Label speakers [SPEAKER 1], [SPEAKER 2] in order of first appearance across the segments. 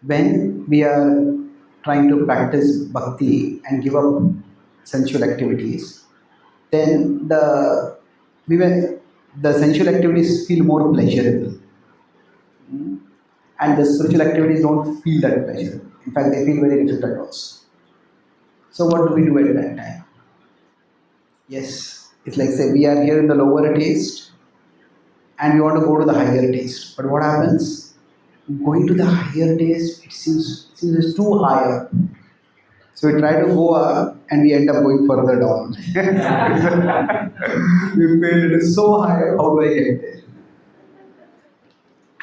[SPEAKER 1] When we are trying to practice bhakti and give up sensual activities, then we will, the sensual activities feel more pleasurable. Mm. And the spiritual activities don't feel that pleasure. In fact, they feel very difficult also. So what do we do at that time? Yes, it's like say we are here in the lower taste and we want to go to the higher taste. But what happens? Going to the higher taste, it seems it's too higher. So we try to go up and we end up going further down. We feel it is so high, how do I get there?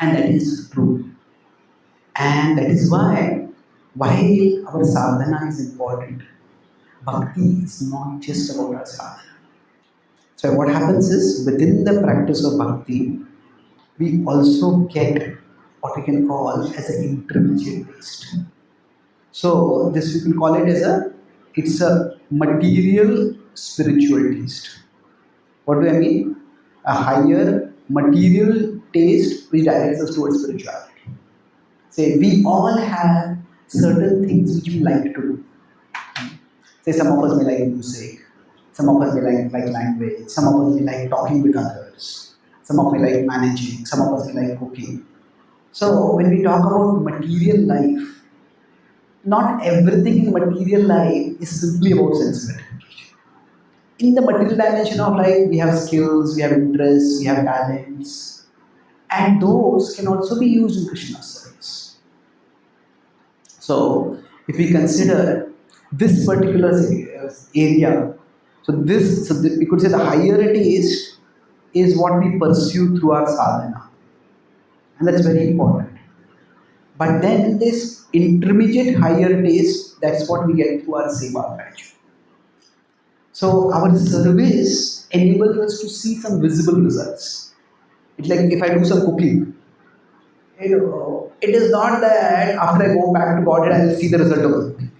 [SPEAKER 1] And that is true. And that is why our sadhana is important. Bhakti is not just about our sadhana. So what happens is within the practice of bhakti, we also get what we can call as an intermediate taste. So this we can call it as it's a material spiritual taste. What do I mean? A higher material taste which directs us towards spirituality. Say we all have certain things which we like to do. Say some of us may like music, some of us may like language, some of us may like talking with others, some of us may like managing, some of us may like cooking. So when we talk about material life, not everything in material life is simply about sense gratification. In the material dimension of life, we have skills, we have interests, we have talents, and those can also be used in Krishna's service. So, if we consider this particular area, we could say the higher taste is what we pursue through our sadhana, and that's very important. But then this intermediate higher taste, that's what we get through our seva gradually. So our service enables us to see some visible results. It's like if I do some cooking, it is not that after I go back to God I will see the result of the cooking.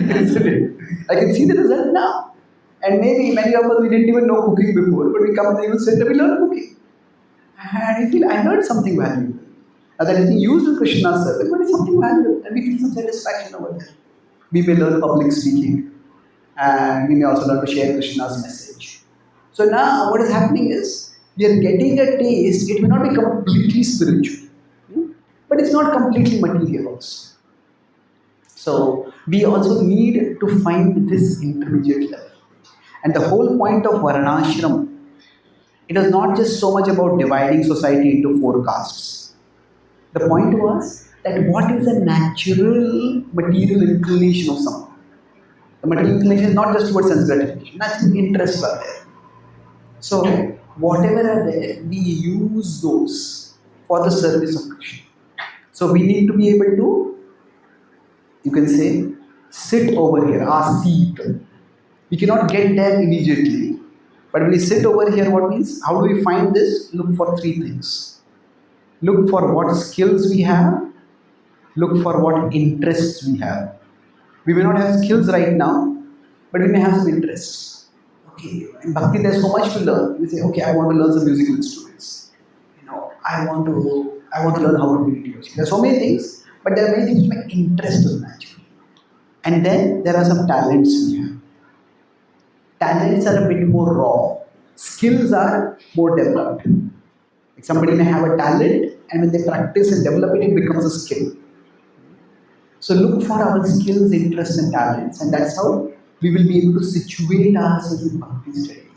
[SPEAKER 1] Isn't it? I can see the result now. And maybe many of us we didn't even know cooking before, but we come to the center, we learn cooking. And I feel I learned something valuable. Now that is being used in Krishna's service, but it's something valuable, and we feel some satisfaction over there. We may learn public speaking, and we may also learn to share Krishna's message. So now what is happening is we are getting a taste. It may not be completely spiritual, but it's not completely material also. So we also need to find this intermediate level. And the whole point of Varnashram, it is not just so much about dividing society into four castes. The point was that what is a natural material inclination of someone? The material inclination is not just towards sense gratification. Natural interests are there. So whatever are there, we use those for the service of Krishna. So we need to be able to, you can say, sit over here, seat. We cannot get there immediately. But when we sit over here, what means? How do we find this? Look for three things. Look for what skills we have. Look for what interests we have. We may not have skills right now, but we may have some interests. Okay, in Bhakti there's so much to learn. We say, okay, I want to learn some musical instruments. I want to learn how to read music. There are so many things, but there are many things which may interest us naturally. And then there are some talents we have. Talents are a bit more raw. Skills are more developed. Like somebody may have a talent, and when they practice and develop it, it becomes a skill. So look for our skills, interests, and talents, and that's how we will be able to situate ourselves in Bhakti study.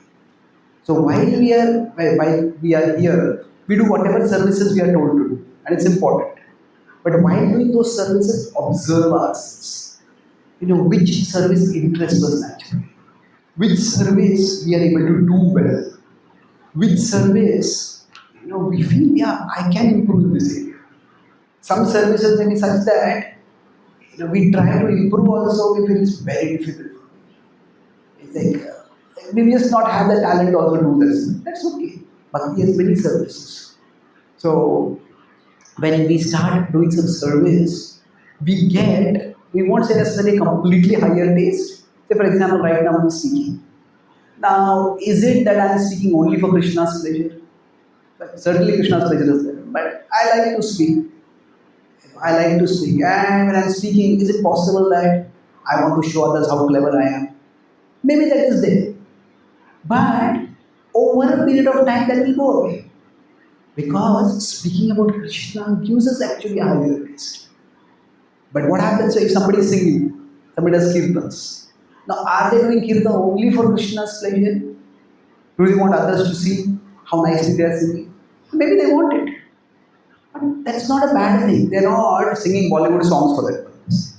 [SPEAKER 1] So while we are here, we do whatever services we are told to do, and it's important. But while doing those services, observe ourselves. Which service interests us naturally, which service we are able to do well, which service we feel I can improve in this area. Some services may be such that we try to improve also, we feel it's very difficult. It's like we just not have the talent to also do this. That's okay. Bhakti has many services. So when we start doing some service, we won't say necessarily completely higher taste. Say for example, right now I'm speaking. Now, is it that I'm speaking only for Krishna's pleasure? But certainly Krishna's pleasure is there. But I like to speak. I like to speak. And when I'm speaking, is it possible that I want to show others how clever I am? Maybe that is there. But over a period of time, that will go away. Because speaking about Krishna gives us actually a higher taste. But what happens if somebody is singing, somebody does kirtans? Now, are they doing kirtan only for Krishna's pleasure? Do they want others to see how nicely they are singing? Maybe they want it. But that's not a bad thing. They're not singing Bollywood songs for that purpose.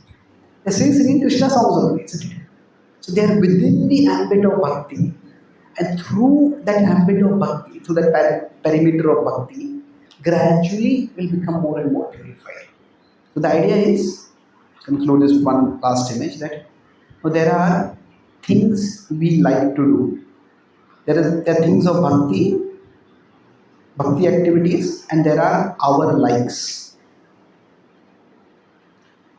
[SPEAKER 1] They're singing Krishna songs only, isn't it? So they are within the ambit of bhakti. And through that ambit of bhakti, through that perimeter of bhakti, gradually will become more and more purified. So the idea is, conclude this one last image, that there are things we like to do. There are things of bhakti activities, and there are our likes.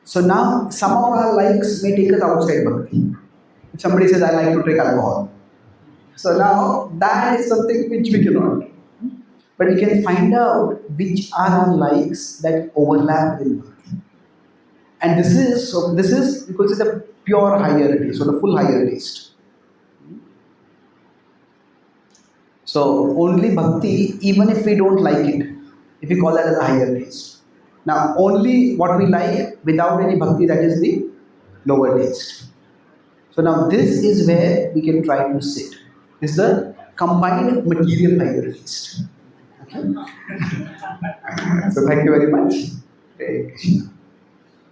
[SPEAKER 1] So now some of our likes may take us outside bhakti. If somebody says, I like to drink alcohol, so now that is something which we cannot do. But we can find out which are our likes that overlap with bhakti. And this is because it's the pure higher taste, so the full higher taste. So only bhakti, even if we don't like it, if we call that as a higher taste. Now only what we like without any bhakti, that is the lower taste. So now this is where we can try to sit. This is the combined material higher taste. Okay? So thank you very much. Hare Krishna.